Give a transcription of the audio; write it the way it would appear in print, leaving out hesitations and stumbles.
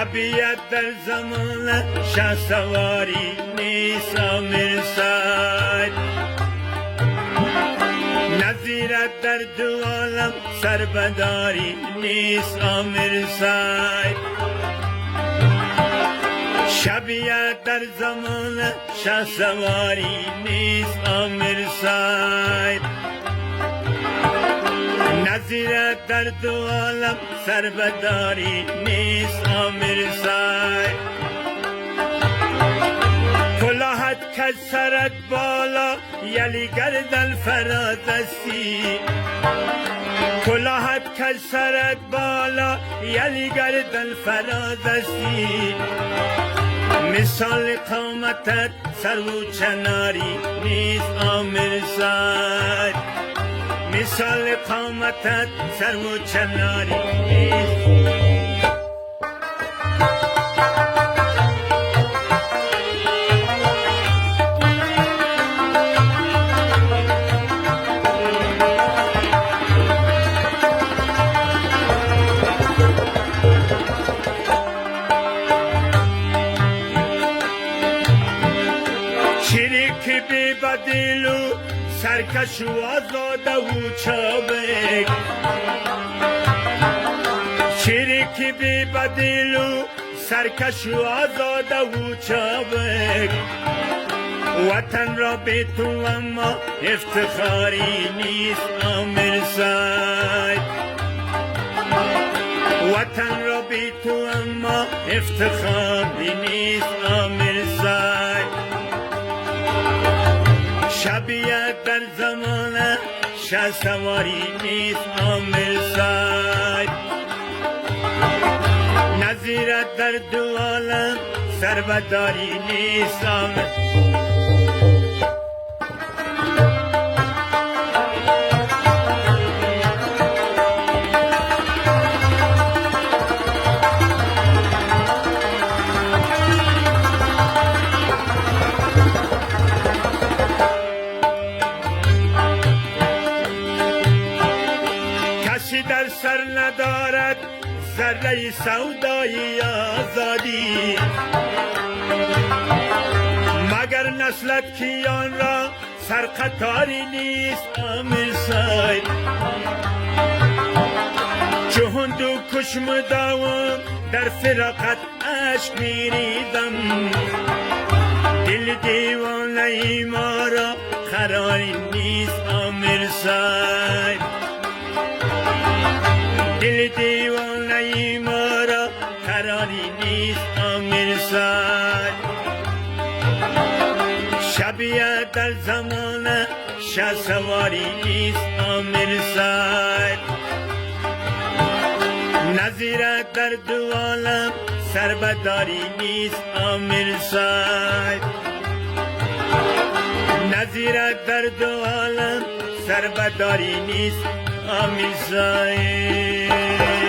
شبیت در زمان شهسواری نیست آمیر سید، نظیرت در دو عالم سربداری نیست آمیر سید، شبیت در زمان شهسواری نیست آمیر سید، نظیرت در دو عالم سربداری نیست آمیر سید، کلاهت کج سرت بالا یلی گردن فرادستی، کلاهت کج سرت بالا یلی گردن فرادستی، مثال قامتت سرو چناری نیست آمیر سید، مثال قامتت سرو چناری نیست. چریک بی بدیلو سرکش و آزاده و چابک، چریک بی بدیلو سرکش و آزاده و چابک، وطن را به تو اما افتخاری نیست آمیر سید، وطن را به تو اما افتخاری نیست آمیر سید، شبیت در زمان شهسواری نیست آمیر سید، نظیرت در دو عالم سربداری نیست آمیر. کسی در سر ندارد ذره سودای آزادی، مگر نسلت کیان را سرقطاری نیست آمیر سید، چو هندو کش مداوم در فراقت عشق میریزم، دل دیوانه ای ما را قراری نیست آمیر سید، دل دیوانه ای ما را قراری نیست آمیر سید، شبیت در زمان شهسواری نیست آمیر سید، نظیرت در دو عالم سربداری نیست آمیر سید، نظیرت در دو عالم سربداری نیست آمیر سید.